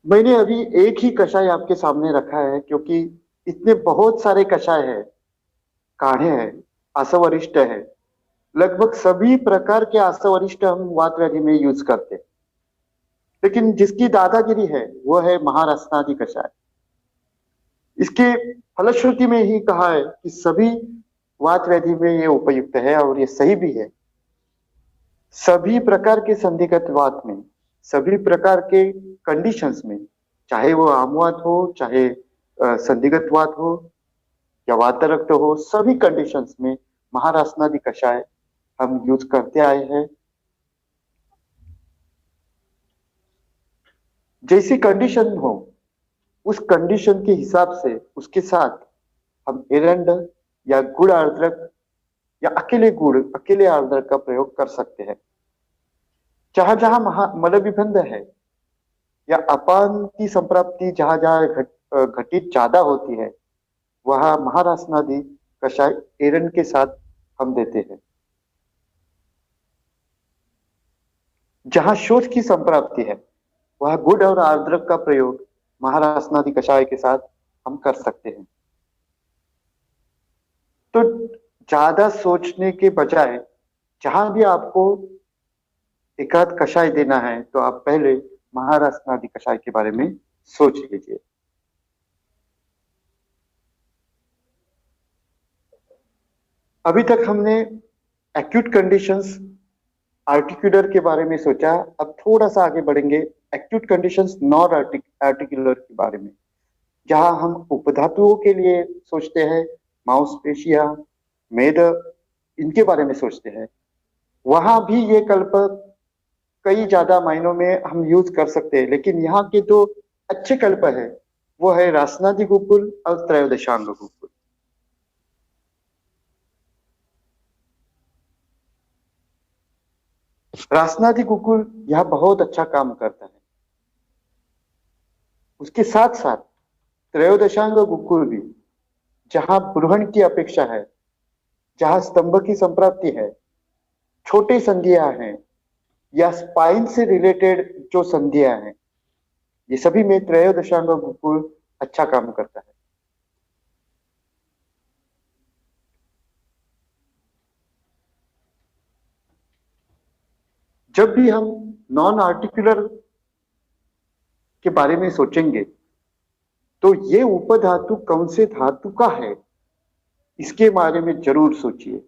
मैंने अभी एक ही कषाय आपके सामने रखा है क्योंकि इतने बहुत सारे कषाय हैं, काढ़े हैं, आसवरिष्ट है। लगभग सभी प्रकार के आसवरिष्ट हम वात व्याधि में यूज करते हैं। लेकिन जिसकी दादागिरी है वो है महाराष्ट्रादि कषाय। इसके फलश्रुति में ही कहा है कि सभी वात व्याधि में ये उपयुक्त है और ये सही भी है। सभी प्रकार के संधिगत वात में, सभी प्रकार के कंडीशंस में, चाहे वो आमवात हो, चाहे संधिगत वात हो या वातरक्त हो, सभी कंडीशंस में महारासनादि कषाय हम यूज करते आए हैं। जैसी कंडीशन हो उस कंडीशन के हिसाब से उसके साथ हम एरंड या गुड़ आर्द्रक या अकेले गुड़, अकेले आर्द्रक का प्रयोग कर सकते हैं। जहां जहां मलविबंध है या अपान की संप्राप्ति जहां जहां घटित ज्यादा होती है वहां महारासनादि कषाय एरंड के साथ हम देते हैं। जहां शोथ की संप्राप्ति है वह गुड़ और आर्द्रक का प्रयोग महारासनादि कषाय के साथ हम कर सकते हैं। तो ज्यादा सोचने के बजाय जहां भी आपको एकाध कषाय देना है तो आप पहले महारासनादि कषाय के बारे में सोच लीजिए। अभी तक हमने एक्यूट कंडीशंस आर्टिकुलर के बारे में सोचा। अब थोड़ा सा आगे बढ़ेंगे एक्यूट कंडीशंस नॉन आर्टिकुलर के बारे में, जहां हम उपधातुओं के लिए सोचते हैं, मांसपेशियां, मेद, इनके बारे में सोचते हैं। वहां भी ये कल्प कई ज्यादा मायनों में हम यूज कर सकते हैं, लेकिन यहाँ के जो अच्छे कल्प है वो है रासनादि गुकुल और त्रयोदशांग गुकुल। रासनादि गुकुल यह बहुत अच्छा काम करता है। उसके साथ साथ त्रयोदशांग गुकुल भी, जहां ब्रूहण की अपेक्षा है, जहां स्तंभ की संप्राप्ति है, छोटे संधियां हैं या स्पाइन से रिलेटेड जो संधियां हैं, ये सभी में त्रयोदशांग गुकुल अच्छा काम करता है। जब भी हम नॉन आर्टिकुलर के बारे में सोचेंगे तो ये उपधातु कौन से धातु का है इसके बारे में जरूर सोचिए।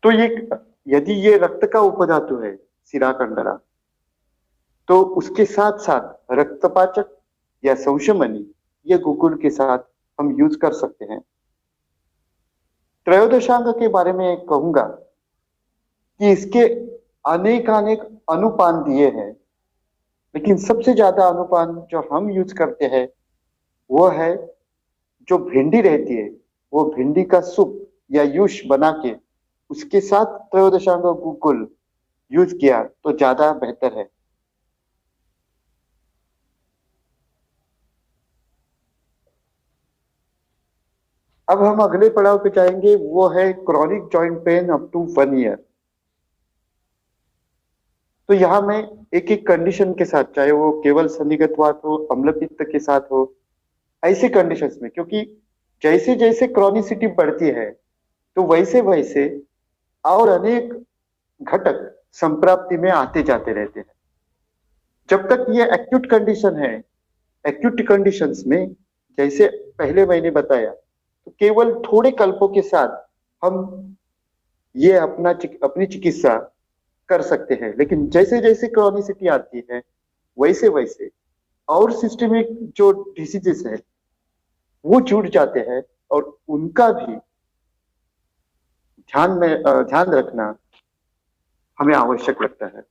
तो ये यदि ये रक्त का उपधातु है सिरा कंडरा, तो उसके साथ साथ रक्तपाचक या संशमनी ये गुकुल के साथ हम यूज कर सकते हैं। त्रयोदशांग के बारे में कहूंगा कि इसके अनेक अनेक अनुपान दिए हैं, लेकिन सबसे ज्यादा अनुपान जो हम यूज करते हैं वो है जो भिंडी रहती है, वो भिंडी का सूप या यूश बना के उसके साथ त्रयोदशांग गुकुल यूज किया तो ज्यादा बेहतर है। अब हम अगले पड़ाव पे जाएंगे, वो है chronic joint pain up to 1 year. तो यहाँ मैं एक एक कंडीशन के साथ, चाहे वो केवल संधिगतवात हो, अम्लपित्त के साथ हो, ऐसे कंडीशंस में, क्योंकि जैसे जैसे क्रॉनिसिटी बढ़ती है तो वैसे वैसे और अनेक घटक संप्राप्ति में आते जाते रहते हैं। जब तक ये एक्यूट कंडीशन है, एक्यूट कंडीशंस में जैसे पहले मैंने बताया, तो केवल थोड़े कल्पों के साथ हम ये अपनी चिकित्सा कर सकते हैं। लेकिन जैसे जैसे क्रॉनिसिटी आती है वैसे वैसे और सिस्टमिक जो डिसीजेस है वो जुड़ जाते हैं और उनका भी ध्यान रखना हमें आवश्यक लगता है।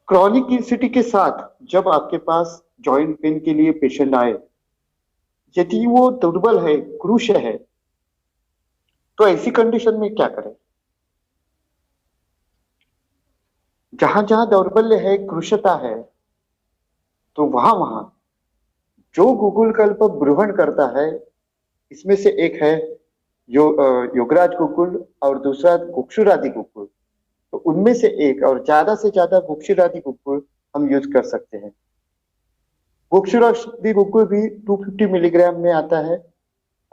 क्रॉनिसिटी के साथ जब आपके पास जॉइंट पेन के लिए पेशेंट आए, यदि वो दुर्बल है, क्रूश है, तो ऐसी कंडीशन में क्या करें? जहां जहां दौर्बल्य है, कृशता है, तो वहां वहां जो गुगुल कल्प ब्रूहण करता है इसमें से एक है योगराज गोकुल और दूसरा गुक्षुरादि गोकुल। तो उनमें से एक और ज्यादा से ज्यादा गुक्षुरादि गोकुल हम यूज कर सकते हैं। गुक्षुरादि गोकुल भी 250 मिलीग्राम में आता है,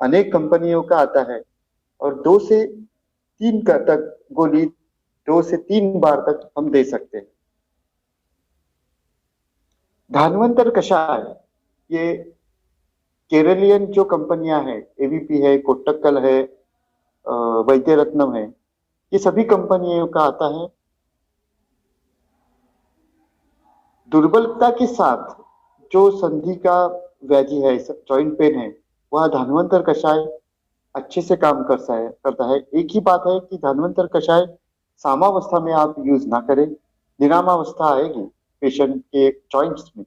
अनेक कंपनियों का आता है, और 2 से 3 का तक गोली 2 से 3 बार तक हम दे सकते हैं। धानवंतर कषाय, ये केरलियन जो कंपनियां हैं, एबीपी है, कोट्टक्कल है, वैद्य रत्नम है, ये सभी कंपनियों का आता है। दुर्बलता के साथ जो संधि का व्याधि है, जॉइंट पेन है, वह धन्वंतर कषाय अच्छे से काम करता है। एक ही बात है कि धन्वंतर कषाय सामावस्था में आप यूज ना करें। निरामावस्था आएगी पेशेंट के जॉइंट्स में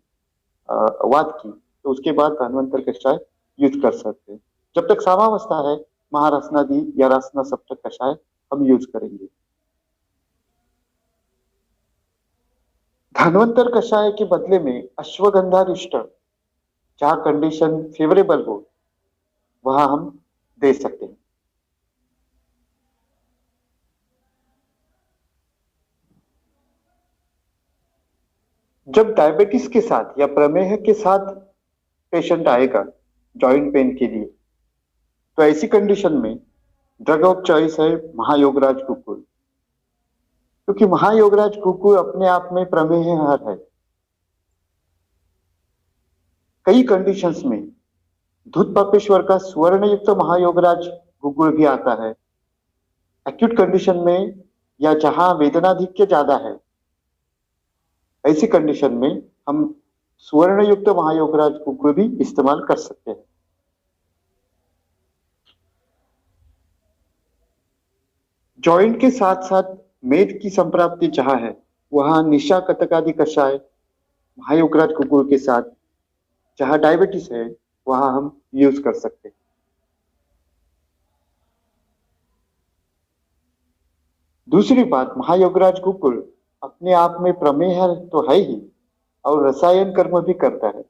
वात की, तो उसके बाद धन्वंतर कषाय यूज कर सकते हैं। जब तक सामावस्था है, महारासनादि या रासना सप्तक कषाय हम यूज करेंगे। धन्वंतर कषाय के बदले में अश्वगंधारिष्ट, जहां कंडीशन फेवरेबल हो, वहां हम दे सकते हैं। जब डायबिटीज के साथ या प्रमेह के साथ पेशेंट आएगा जॉइंट पेन के लिए, तो ऐसी कंडीशन में ड्रग ऑफ चॉइस है महायोगराज गोकुल, क्योंकि महायोगराज गोकुल अपने आप में प्रमेह हर है। कई कंडीशंस में धूत पापेश्वर का स्वर्ण युक्त महायोगराज गोकुल भी आता है। एक्यूट कंडीशन में या जहां वेदनाधिक्य ज्यादा है, ऐसी कंडीशन में हम स्वर्ण युक्त महायोगराज गोकुल भी इस्तेमाल कर सकते हैं। जॉइंट के साथ साथ मेद की संप्राप्ति जहां है, वहां निशा कतकादि कषाय महायोगराज गोकुल के साथ, जहां डायबिटीज है, वहां हम यूज कर सकते हैं। दूसरी बात, महायोगराज गोकुल अपने आप में प्रमेह तो है ही और रसायन कर्म भी करता है।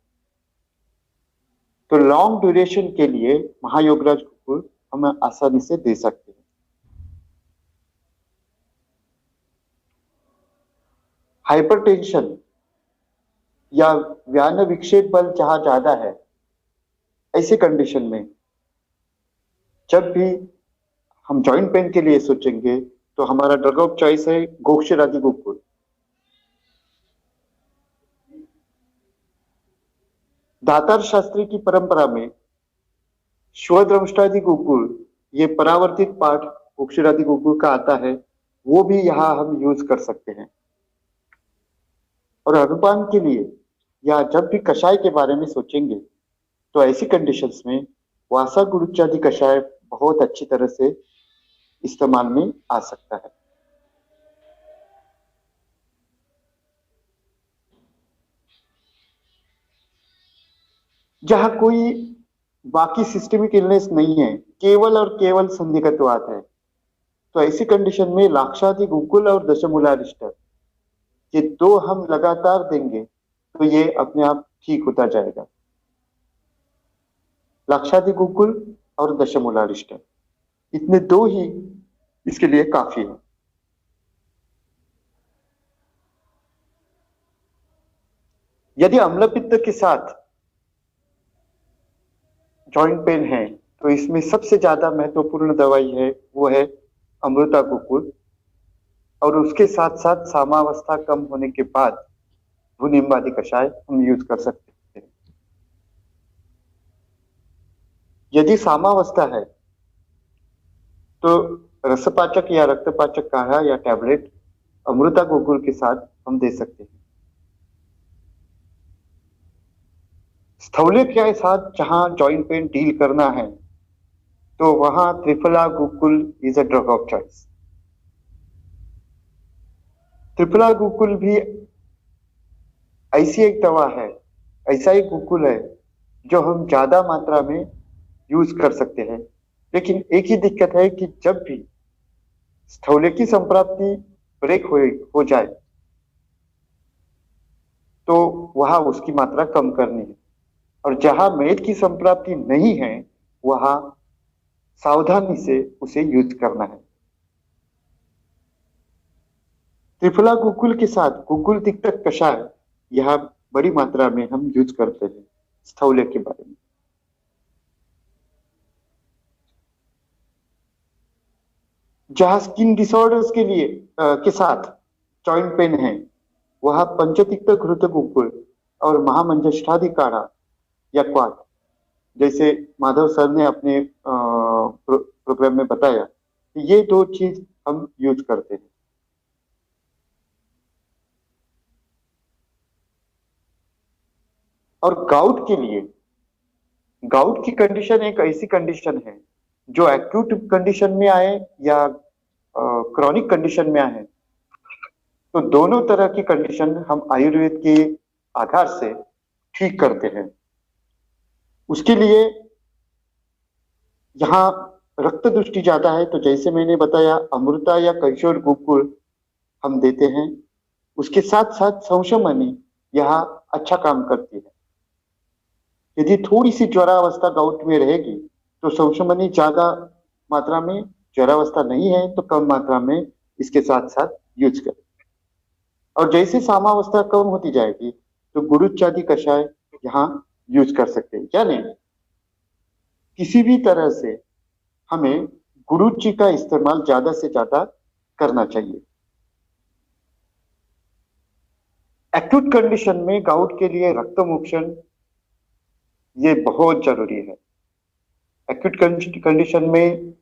तो लॉन्ग ड्यूरेशन के लिए महायोगराज गोकुल हम आसानी से दे सकते हैं। हाइपरटेंशन या व्यान विक्षेप बल जहां ज्यादा है, ऐसे कंडीशन में जब भी हम जॉइंट पेन के लिए सोचेंगे, तो हमारा ड्रग ऑफ चॉइस है गोक्षरादि गोकुल। दातार शास्त्री की परंपरा में श्वद्रंष्टादि गोकुल, ये परावर्तित पाठ गोक्षरादि गोकुल का आता है, वो भी यहाँ हम यूज कर सकते हैं। और अनुपान के लिए या जब भी कषाय के बारे में सोचेंगे, तो ऐसी कंडीशंस में वासा गुरुचादि कषाय बहुत अच्छी तरह से इस्तेमाल में आ सकता है। जहां कोई बाकी सिस्टमिक इलनेस नहीं है, केवल और केवल संधिगतवात है, तो ऐसी कंडीशन में लाक्षादि गोकुल और दशमूलारिष्ट, ये दो हम लगातार देंगे तो ये अपने आप ठीक होता जाएगा। लाक्षादि गोकुल और दशमूलारिष्ट, इतने दो ही इसके लिए काफी है। यदि अम्लपित्त के साथ जॉइंट पेन है, तो इसमें सबसे ज्यादा महत्वपूर्ण दवाई है वो है अमृता गोकुल, और उसके साथ साथ सामावस्था कम होने के बाद भूनिम्बादि कषाय हम यूज कर सकते हैं। यदि सामावस्था है तो रसपाचक या रक्तपाचक काढ़ा या टैबलेट अमृता गोकुल के साथ हम दे सकते हैं। स्थौल्य के साथ जहां जॉइंट पेन डील करना है, तो वहां triphala Gokul is a drug of choice. Triphala Gokul भी ऐसी एक दवा है, ऐसा एक गोकुल है जो हम ज्यादा मात्रा में यूज कर सकते हैं। लेकिन एक ही दिक्कत है कि जब भी स्थौल्य की संप्राप्ति ब्रेक हो जाए, तो वहां उसकी मात्रा कम करनी है, और जहां मेद की संप्राप्ति नहीं है, वहां सावधानी से उसे यूज करना है। त्रिफला गुकुल के साथ गुकुल तिक्तक कषाय यह बड़ी मात्रा में हम यूज करते हैं स्थौल्य के बारे में। जहां स्किन डिसऑर्डर्स के लिए के साथ जॉइंट पेन है, वह पंचतिक्त घृत गुकुल और महामंजष्ठादि काढ़ा या क्वाथ, जैसे माधव सर ने अपने प्रोग्राम में बताया, ये दो चीज हम यूज करते हैं। और गाउट के लिए, गाउट की कंडीशन एक ऐसी कंडीशन है जो एक्यूट कंडीशन में आए या क्रॉनिक कंडीशन में आए, तो दोनों तरह की कंडीशन हम आयुर्वेद के आधार से ठीक करते हैं। उसके लिए यहाँ रक्त दृष्टि ज्यादा है, तो जैसे मैंने बताया अमृता या कैशोर गुकुल हम देते हैं। उसके साथ साथ संशमनी यहाँ अच्छा काम करती है। यदि थोड़ी सी ज्वरावस्था गाउट में रहेगी तो संशमनी ज्यादा मात्रा में, ज्वरावस्था नहीं है तो कम मात्रा में इसके साथ साथ यूज करें। और जैसे सामावस्था कम होती जाएगी तो गुरुचादी कषाय यहाँ यूज कर सकते हैं। यानी किसी भी तरह से हमें गुरुची का इस्तेमाल ज्यादा से ज्यादा करना चाहिए। एक्यूट कंडीशन में गाउट के लिए रक्त मोक्षण ये बहुत जरूरी है। एक्यूट कंडीशन में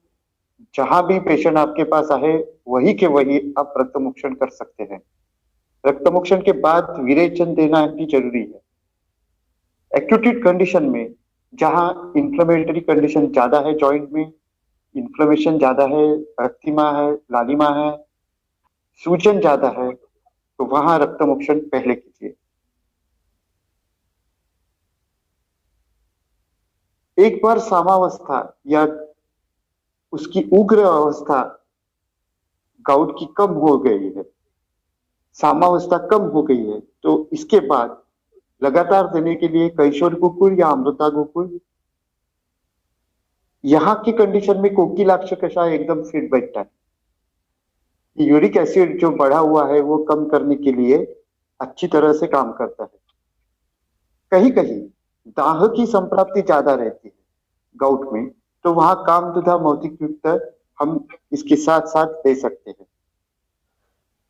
जहां भी पेशेंट आपके पास आए वही के वही आप रक्त मोक्षण कर सकते हैं। रक्त मोक्षण के बाद विरेचन देना भी जरूरी है। एक्यूट कंडीशन में जहां इंफ्लेमेटरी कंडीशन ज्यादा है, जॉइंट में इन्फ्लेमेशन ज्यादा है, रक्तिमा है, लालिमा है, सूजन ज्यादा है, तो वहां रक्त मोक्षण पहले कीजिए। एक बार सामावस्था या उसकी उग्र अवस्था गाउट की कम हो गई है, सामावस्था कम हो गई है, तो इसके बाद लगातार देने के लिए कैशोर गुकुल या अमृता गुकुल, यहाँ की कंडीशन में कोकिलाक्ष कषाय एकदम फिट बैठता है। यूरिक एसिड जो बढ़ा हुआ है वो कम करने के लिए अच्छी तरह से काम करता है। कहीं कहीं दाह की संप्राप्ति ज्यादा रहती है गाउट में, तो वहां काम तथा मौतिक युक्त हम इसके साथ साथ दे सकते हैं।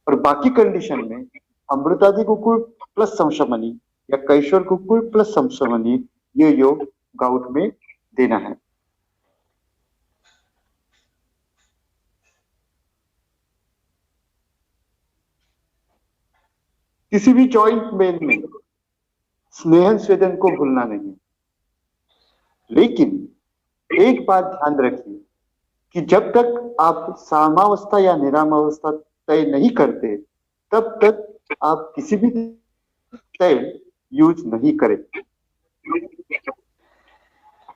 और बाकी कंडीशन में अमृतादि गुकुल प्लस संशमनी या कैशोर गुकुल प्लस संशमनी ये योग गाउट में देना है। किसी भी जॉइंट पेन में स्नेहन स्वेदन को भूलना नहीं। लेकिन एक बात ध्यान रखिए कि जब तक आप सामावस्था या निरामावस्था तय नहीं करते तब तक आप किसी भी तेल यूज नहीं करें।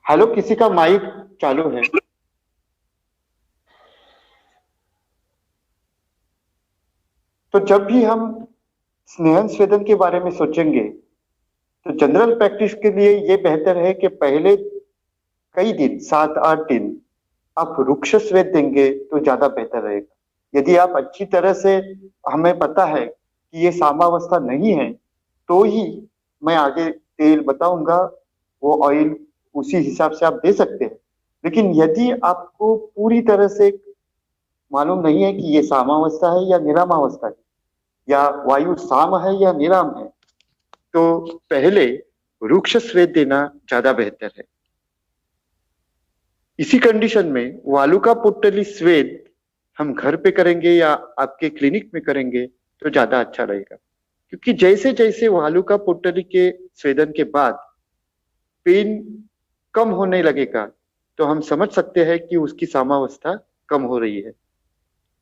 हेलो, किसी का माइक चालू है? तो जब भी हम स्नेहन स्वेदन के बारे में सोचेंगे तो जनरल प्रैक्टिस के लिए ये बेहतर है कि पहले कई दिन 7-8 दिन आप वृक्ष स्वेद देंगे तो ज्यादा बेहतर रहेगा। यदि आप अच्छी तरह से, हमें पता है कि ये सामावस्था नहीं है, तो ही मैं आगे तेल बताऊंगा, वो ऑयल उसी हिसाब से आप दे सकते हैं। लेकिन यदि आपको पूरी तरह से मालूम नहीं है कि ये सामावस्था है या निरामावस्था है, या वायु साम है या निराम है, तो पहले वृक्ष स्वेद देना ज्यादा बेहतर है। इसी कंडीशन में वालुका पुट्टली स्वेद हम घर पे करेंगे या आपके क्लिनिक में करेंगे तो ज्यादा अच्छा रहेगा, क्योंकि जैसे जैसे वालुका पुट्टली के स्वेदन के बाद पेन कम होने लगेगा तो हम समझ सकते हैं कि उसकी सामावस्था कम हो रही है।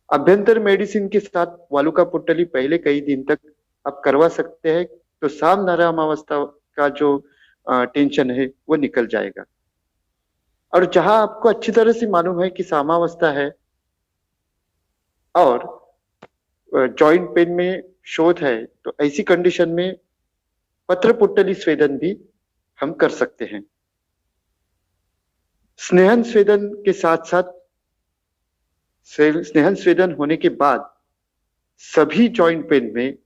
अभ्यंतर मेडिसिन के साथ वालुका पुट्टली पहले कई दिन तक आप करवा सकते हैं, तो साम नरामावस्था का जो टेंशन है वो निकल जाएगा। और जहां आपको अच्छी तरह से मालूम है कि सामावस्था है और जॉइंट पेन में शोथ है, तो ऐसी कंडीशन में पत्र पुट्टली स्वेदन भी हम कर सकते हैं। स्नेहन स्वेदन के साथ साथ स्नेहन स्वेदन होने के बाद सभी जॉइंट पेन में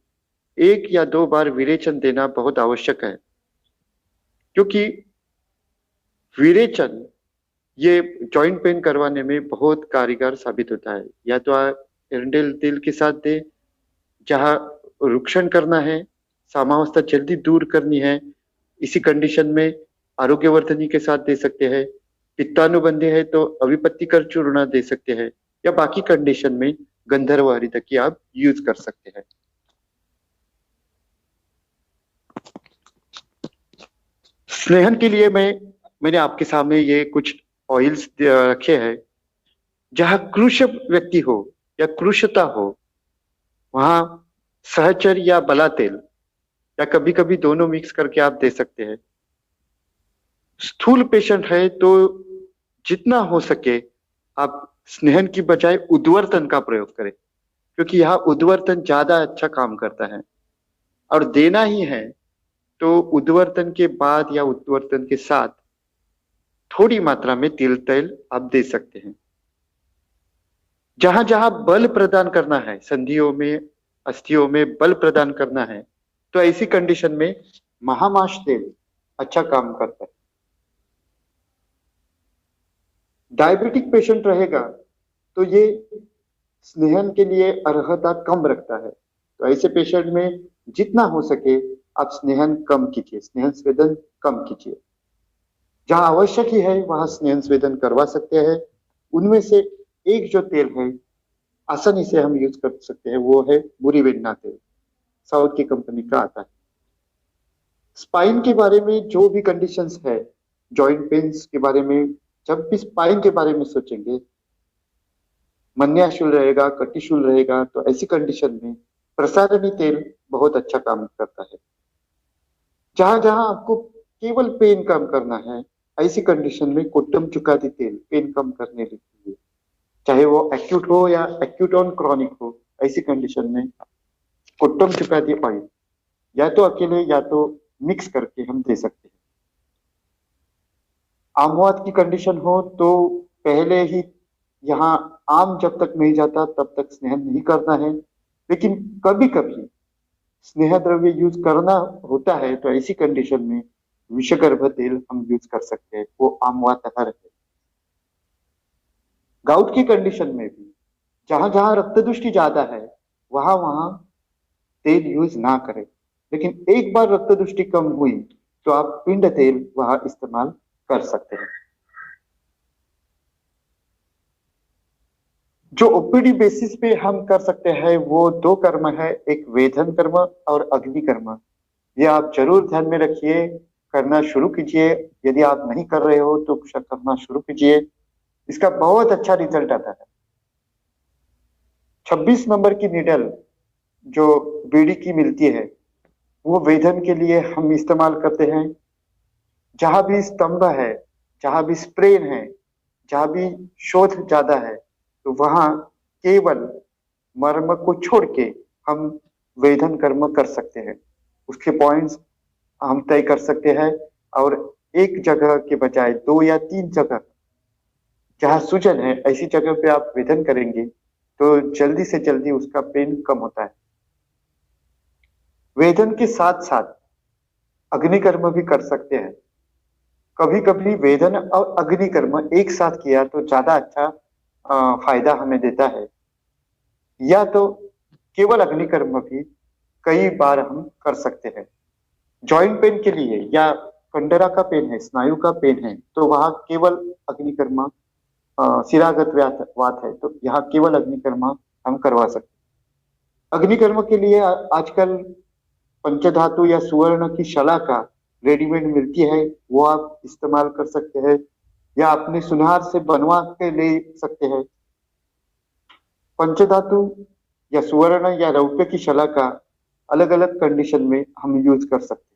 1 या 2 बार विरेचन देना बहुत आवश्यक है, क्योंकि विरेचन ये जॉइंट पेन करवाने में बहुत कारगर साबित होता है। या तो आप एरंडेल तेल के साथ दे, जहां रुक्षण करना है, सामावस्था जल्दी दूर करनी है, इसी कंडीशन में आरोग्यवर्धनी के साथ दे सकते हैं। पित्तानुबंधी है तो अविपत्तिकर चूर्ण दे सकते हैं, या बाकी कंडीशन में गंधर्व हरितकी आप यूज कर सकते हैं। स्नेहन के लिए मैंने आपके सामने ये कुछ ऑयल्स रखे हैं। जहां कृश व्यक्ति हो या कृशता हो, वहां सहचर या बला तेल, या कभी कभी दोनों मिक्स करके आप दे सकते हैं। स्थूल पेशेंट है तो जितना हो सके आप स्नेहन की बजाय उद्वर्तन का प्रयोग करें, क्योंकि यहाँ उद्वर्तन ज्यादा अच्छा काम करता है। और देना ही है तो उद्वर्तन के बाद या उद्वर्तन के साथ थोड़ी मात्रा में तिल तेल आप दे सकते हैं। जहां जहां बल प्रदान करना है, संधियों में, अस्थियों में बल प्रदान करना है, तो ऐसी कंडीशन में महामाश तेल अच्छा काम करता है। डायबिटिक पेशेंट रहेगा तो ये स्नेहन के लिए अर्हता कम रखता है, तो ऐसे पेशेंट में जितना हो सके आप स्नेहन कम कीजिए, स्नेहन स्वेदन कम कीजिए। जहां आवश्यक ही है वहां स्नेहन स्वेदन करवा सकते हैं। उनमें से एक जो तेल है आसानी से हम यूज कर सकते हैं वो है बुरीवेन्ना तेल, साउथ की कंपनी का आता है। स्पाइन के बारे में जो भी कंडीशंस है, जॉइंट पेन्स के बारे में, जब भी स्पाइन के बारे में सोचेंगे, मन्याशूल रहेगा, कटिशूल रहेगा, तो ऐसी कंडीशन में प्रसारणी तेल बहुत अच्छा काम करता है। जहां जहां आपको केवल पेन कम करना है, ऐसी कंडीशन में कोट्टम चुकाती तेल पेन कम करने के लिए, चाहे वो एक्यूट हो या एक्यूट ऑन क्रॉनिक हो, ऐसी कंडीशन में कोट्टम चुकाती ऑयल या तो अकेले या तो मिक्स करके हम दे सकते हैं। आमवात की कंडीशन हो तो पहले ही यहाँ आम जब तक नहीं जाता तब तक स्नेहन नहीं करना है, लेकिन कभी कभी स्नेह द्रव्य यूज करना होता है तो ऐसी कंडीशन में विषगर्भ तेल हम यूज कर सकते हैं, वो आमवातहर है। गाउट की कंडीशन में भी जहां जहां रक्तदुष्टि ज्यादा है वहां वहां तेल यूज ना करें, लेकिन एक बार रक्तदुष्टि कम हुई तो आप पिंड तेल वहां इस्तेमाल कर सकते हैं। जो ओपीडी बेसिस पे हम कर सकते हैं वो 2 कर्म है, एक वेधन कर्म और अग्नि कर्म। ये आप जरूर ध्यान में रखिए, करना शुरू कीजिए। यदि आप नहीं कर रहे हो तो करना शुरू कीजिए, इसका बहुत अच्छा रिजल्ट आता है। 26 नंबर की निडल जो बीड़ी की मिलती है वो वेधन के लिए हम इस्तेमाल करते हैं। जहां भी स्तंभ है, जहां भी स्प्रेन है, जहां भी शोथ ज्यादा है, तो वहां केवल मर्म को छोड़ के हम वेधन कर्म कर सकते हैं। उसके पॉइंट्स हम तय कर सकते हैं, और एक जगह के बजाय 2 या 3 जगह जहां सूजन है ऐसी जगह पे आप वेधन करेंगे तो जल्दी से जल्दी उसका पेन कम होता है। वेधन के साथ साथ अग्निकर्म भी कर सकते हैं। कभी कभी वेधन और अग्निकर्म एक साथ किया तो ज्यादा अच्छा फायदा हमें देता है, या तो केवल अग्निकर्म भी कई बार हम कर सकते हैं। जॉइंट पेन के लिए या कंडरा का पेन है, स्नायु का पेन है, तो वहां केवल अग्निकर्म, शिरागत वात है तो यहाँ केवल अग्निकर्म हम करवा सकते हैं। अग्निकर्म के लिए आजकल पंचधातु या सुवर्ण की शला का रेडीमेड मिलती है, वो आप इस्तेमाल कर सकते हैं, या अपने सुनार से बनवा के ले सकते हैं। पंचधातु या सुवर्ण या रौप्य की शला का अलग अलग कंडीशन में हम यूज कर सकते हैं।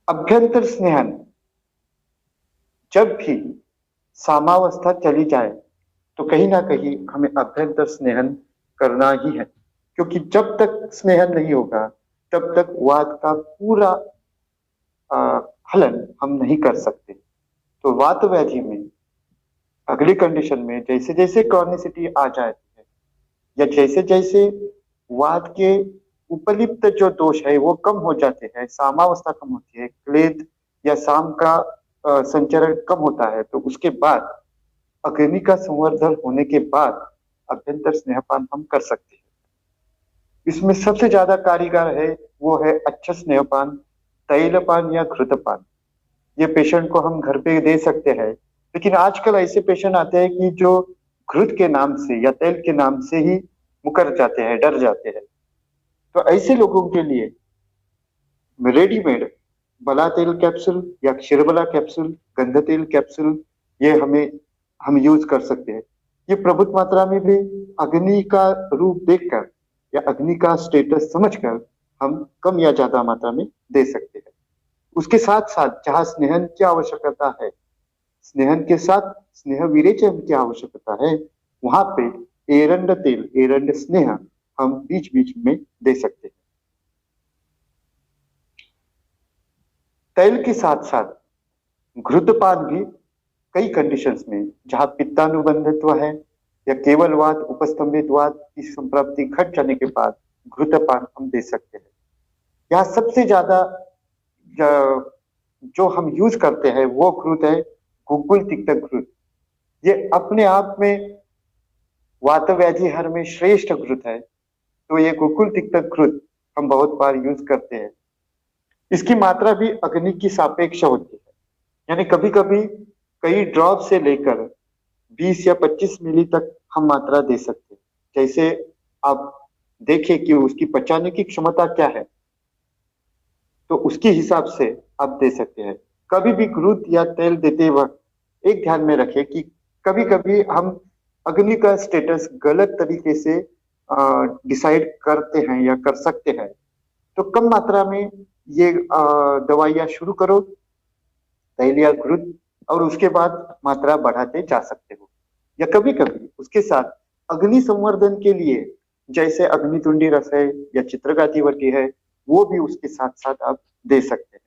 अभ्यंतर स्नेहन, जब भी सामावस्था चली जाए तो कहीं ना कहीं हमें अभ्यंतर स्नेहन करना ही है, क्योंकि जब तक स्नेह नहीं होगा तब तक वात का पूरा अ, हलन हम नहीं कर सकते। तो वात व्याधि में अगली कंडीशन में जैसे जैसे क्रॉनिसिटी आ जाती है या जैसे जैसे वात के उपलिप्त जो दोष है वो कम हो जाते हैं, सामावस्था कम होती है, क्लेद या साम का संचरण कम होता है, तो उसके बाद अग्नि का संवर्धन होने के बाद अभ्यंतर स्नेहपान हम कर सकते हैं। इसमें सबसे ज्यादा कारीगर है वो है अच्छा स्नेहपान, तैलपान या घृतपान। ये पेशेंट को हम घर पे दे सकते हैं, लेकिन आजकल ऐसे पेशेंट आते हैं कि जो घृत के नाम से या तेल के नाम से ही मुकर जाते हैं, डर जाते हैं। तो ऐसे लोगों के लिए रेडीमेड बला तेल कैप्सूल या क्षीरबला कैप्सूल, गंध तेल कैप्सूल, ये हम यूज कर सकते हैं। ये प्रभुत मात्रा में भी अग्नि का रूप देखकर या अग्नि का स्टेटस समझकर हम कम या ज्यादा मात्रा में दे सकते हैं। उसके साथ साथ जहाँ स्नेहन की आवश्यकता है, स्नेहन के साथ स्नेह विरेचन की आवश्यकता है, वहां पे एरंड तेल, एरंड स्नेह हम बीच बीच में दे सकते हैं। तेल के साथ साथ घृतपान भी कई कंडीशंस में, जहां पित्तानुबंधित्व है या केवल वात उपस्तंभित वात की संप्राप्ति घट जाने के बाद घृतपान हम दे सकते हैं। यहाँ सबसे ज्यादा जो हम यूज करते हैं वो घृत है गुग्गुल तिक्त घृत। ये अपने आप में वात व्याधि हर में श्रेष्ठ घृत है, तो ये गुग्गुल तिक्त घृत हम बहुत बार यूज करते हैं। इसकी मात्रा भी अग्नि की सापेक्ष होती है, यानी कभी कभी कई ड्रॉप से लेकर 20 या 25 मिली तक हम मात्रा दे सकते हैं। जैसे आप देखें कि उसकी पचाने की क्षमता क्या है, तो उसके हिसाब से आप दे सकते हैं। कभी भी घृत या तेल देते वक्त एक ध्यान में रखें कि कभी कभी हम अग्नि का स्टेटस गलत तरीके से डिसाइड करते हैं या कर सकते हैं, तो कम मात्रा में ये दवाइयाँ शुरू करो, तेल या घृत, और उसके बाद मात्रा बढ़ाते जा सकते हो। या कभी कभी उसके साथ अग्नि संवर्धन के लिए जैसे अग्नितुंडी रस है या चित्रगाति वर्गी है, वो भी उसके साथ साथ आप दे सकते हैं।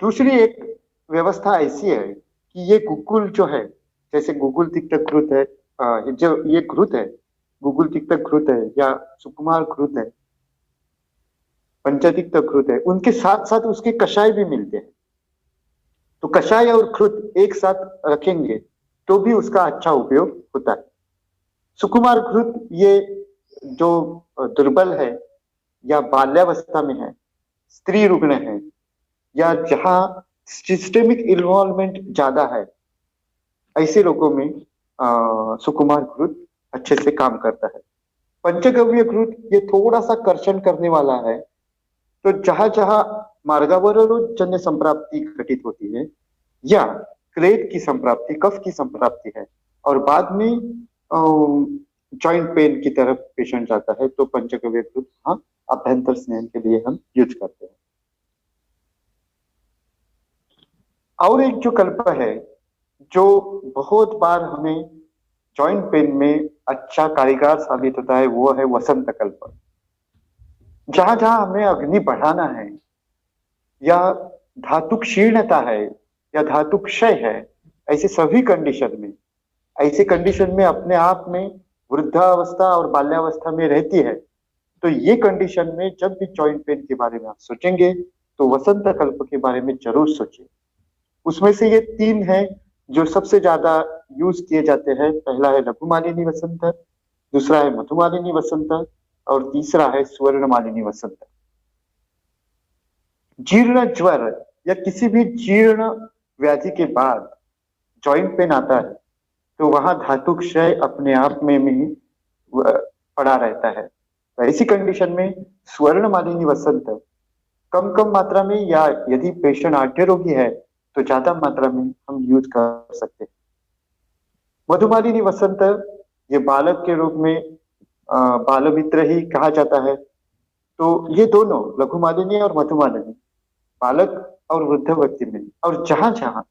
दूसरी एक व्यवस्था ऐसी है कि ये गुग्गुल जो है, जैसे गुग्गुल तिक्त घृत है, जो ये घृत है, गुग्गुल तिक्त घृत है या सुकुमार घृत है, पंचतिक्त घृत है, उनके साथ साथ उसके कषाय भी मिलते हैं। तो कषाय और घृत एक साथ रखेंगे तो भी उसका अच्छा उपयोग होता है। सुकुमार घृत ये जो दुर्बल है या बाल्यावस्था में है, स्त्री रुग्ण है, या जहां सिस्टेमिक इन्वॉल्वमेंट ज्यादा है, ऐसे लोगों में सुकुमार घृत अच्छे से काम करता है। पंचगव्य घृत ये थोड़ा सा कर्षण करने वाला है, तो जहां जहां मार्गावरोधजन्य संप्राप्ति घटित होती है या क्लेद की संप्राप्ति, कफ की संप्राप्ति है और बाद में जॉइंट पेन की तरफ पेशेंट जाता है, तो पंचगव्य घृत हाँ अभ्यंतर स्नेहन के लिए हम यूज करते हैं। और एक जो कल्प है जो बहुत बार हमें जॉइंट पेन में अच्छा कारीगर साबित होता है, वो है वसंत कल्प। जहां जहां हमें अग्नि बढ़ाना है या धातु क्षीणता है या धातु क्षय है, ऐसे सभी कंडीशन में, ऐसे कंडीशन में अपने आप में वृद्धावस्था और बाल्यावस्था में रहती है, तो ये कंडीशन में जब भी जॉइंट पेन के बारे में आप सोचेंगे तो वसंत कल्प के बारे में जरूर सोचिए। उसमें से ये 3 है जो सबसे ज्यादा यूज किए जाते हैं। पहला है लघुमालिनी वसंत, दूसरा है मधुमालिनी वसंत और तीसरा है स्वर्णमालिनी वसंत। जीर्ण ज्वर या किसी भी जीर्ण व्याधि के बाद जॉइंट पेन आता है, तो वहां धातु क्षय अपने आप में ही पड़ा रहता है। तो ऐसी कंडीशन में स्वर्णमालिनी वसंत कम कम मात्रा में, या यदि पेशेंट आढ़े रोगी है तो ज्यादा मात्रा में हम यूज कर सकते हैं। मधुमालिनी वसंत ये बालक के रूप में बाल मित्र ही कहा जाता है। तो ये दोनों लघुमालिनी और मधुमालिनी बालक और वृद्ध व्यक्ति में, और जहां जहां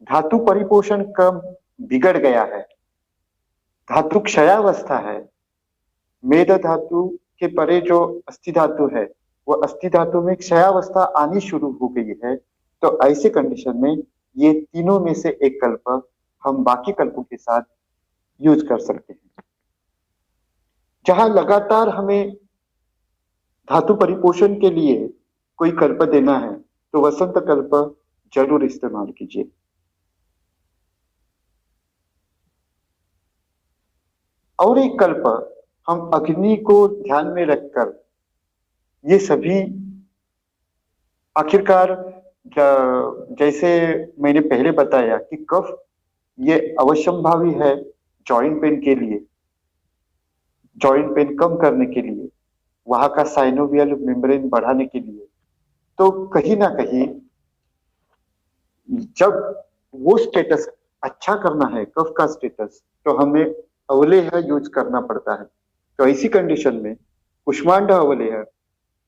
धातु परिपोषण कम बिगड़ गया है धातु क्षयावस्था है, मेद धातु के परे जो अस्थि धातु है वो अस्थि धातु में क्षयावस्था आनी शुरू हो गई है, तो ऐसे कंडीशन में ये तीनों में से एक कल्प हम बाकी कल्पों के साथ यूज कर सकते हैं। जहां लगातार हमें धातु परिपोषण के लिए कोई कल्प देना है तो वसंत कल्प जरूर इस्तेमाल कीजिए। और एक कल्प हम अग्नि को ध्यान में रखकर ये सभी आखिरकार जैसे मैंने पहले बताया कि कफ ये अवश्यंभावी है जॉइंट पेन के लिए, जॉइंट पेन कम करने के लिए, वहां का साइनोवियल मेम्ब्रेन बढ़ाने के लिए। तो कहीं ना कहीं जब वो स्टेटस अच्छा करना है कफ का स्टेटस, तो हमें अवलेह यूज करना पड़ता है। तो ऐसी कंडीशन में कुष्मांड अवलेह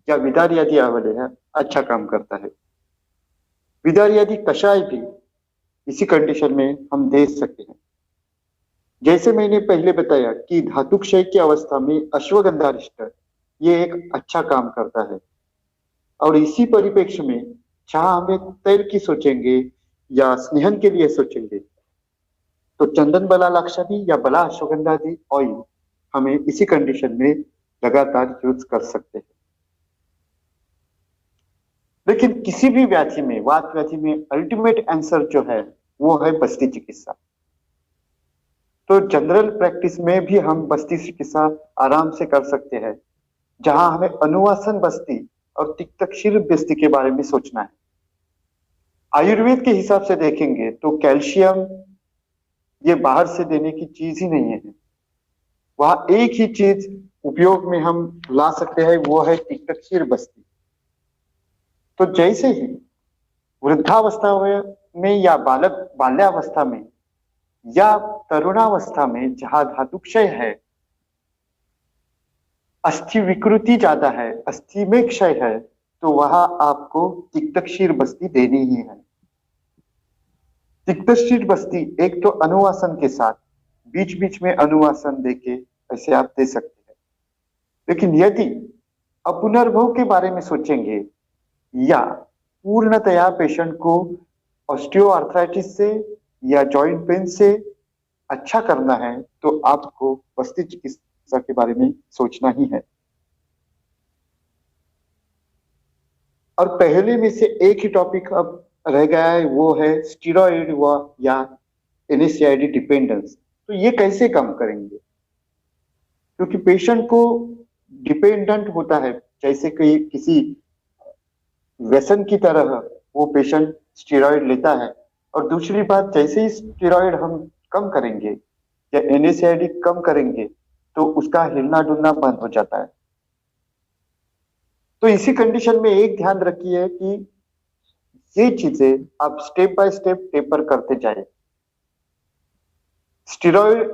या विदार्यादि अवलेह अच्छा काम करता है। विदार्यादि कषाय भी इसी कंडीशन में हम दे सकते हैं। जैसे मैंने पहले बताया कि धातु क्षय की अवस्था में अश्वगंधारिष्ट ये एक अच्छा काम करता है। और इसी परिप्रेक्ष्य में जहां हमें तैल की सोचेंगे या स्नेहन के लिए सोचेंगे तो चंदन बला लाक्षादि या बला अश्वगंधादि ऑयल हमें इसी कंडीशन में लगातार यूज कर सकते हैं। लेकिन किसी भी व्याधि में, वात व्याधि में अल्टीमेट आंसर जो है वो है बस्ती चिकित्सा। तो जनरल प्रैक्टिस में भी हम बस्ती चिकित्सा आराम से कर सकते हैं, जहां हमें अनुवासन बस्ती और तिक्तक्षीर बस्ती के बारे में सोचना है। आयुर्वेद के हिसाब से देखेंगे तो कैल्शियम ये बाहर से देने की चीज ही नहीं है। वहां एक ही चीज उपयोग में हम ला सकते हैं, वो है तिक्तक्षीर बस्ती। तो जैसे ही वृद्धावस्था में या बाल्यावस्था में या तरुणावस्था में जहां धातुक्षय है, अस्थि विकृति ज्यादा है, अस्थि में क्षय है, तो वहां आपको तिक्तक्षीर बस्ती देनी ही है। तिक्तक्षीर बस्ती एक तो अनुवासन के साथ बीच बीच में अनुवासन देके ऐसे आप दे सकते हैं। लेकिन यदि अपुनर्भव के बारे में सोचेंगे या पूर्णतया पेशेंट को ऑस्टियोआर्थराइटिस से या जॉइंट पेन से अच्छा करना है, तो आपको बस्ती चिकित्सा के बारे में सोचना ही है। और पहले में से एक ही टॉपिक अब रह गया है, वो है स्टीरॉइड या एनएसएआईडी डिपेंडेंस। तो ये कैसे कम करेंगे? क्योंकि पेशेंट को डिपेंडेंट होता है, जैसे कि किसी व्यसन की तरह वो पेशेंट स्टीरॉइड लेता है। और दूसरी बात, जैसे ही स्टीरॉइड हम कम करेंगे या एनएसएआईडी कम करेंगे तो उसका हिलना डुलना बंद हो जाता है। तो इसी कंडीशन में एक ध्यान रखिए कि ये चीजें आप स्टेप बाय स्टेप टेपर करते जाए। स्टीरॉइड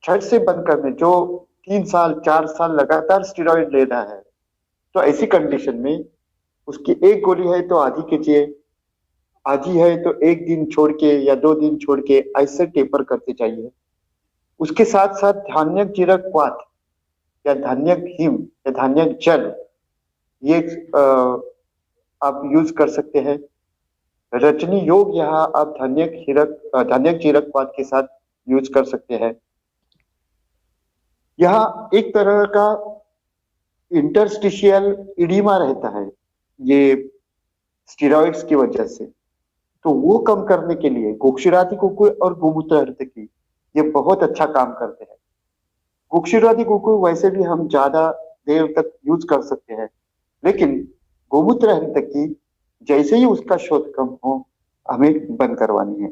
झट से बंद करने, जो 3 साल 4 साल लगातार स्टीरॉइड ले रहा है, तो ऐसी कंडीशन में उसकी एक गोली है तो आधी कीजिए, आधी है तो 1 दिन छोड़ के या 2 दिन छोड़ के ऐसे टेपर करते जाइए। उसके साथ साथ धान्यक जीरक वात या धान्यक हिम या धान्यक जल ये आप यूज कर सकते हैं। रजनी योग यहाँ आप धान्यक जीरक वात के साथ यूज कर सकते हैं। यहाँ एक तरह का इंटरस्टिशियल इडीमा रहता है ये स्टीरॉइड्स की वजह से, तो वो कम करने के लिए गोक्षीरादि कुकुर और गोमूत्र हर्तकी ये बहुत अच्छा काम करते हैं। गोक्षीरादि कुकुर वैसे भी हम ज्यादा देर तक यूज कर सकते हैं, लेकिन गोमूत्र हर्तकी जैसे ही उसका शोध कम हो हमें बंद करवानी है।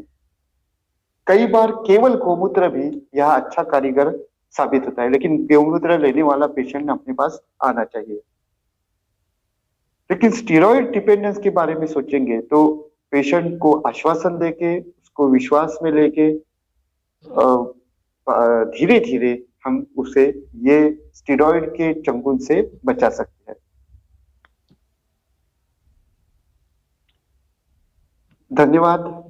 कई बार केवल गोमूत्र भी यहाँ अच्छा कारीगर साबित होता है, लेकिन गोमूत्र लेने वाला पेशेंट अपने पास आना चाहिए। लेकिन स्टीरॉइड डिपेंडेंस के बारे में सोचेंगे तो पेशेंट को आश्वासन देके, उसको विश्वास में लेके धीरे धीरे हम उसे ये स्टीरॉइड के चंगुल से बचा सकते हैं। धन्यवाद।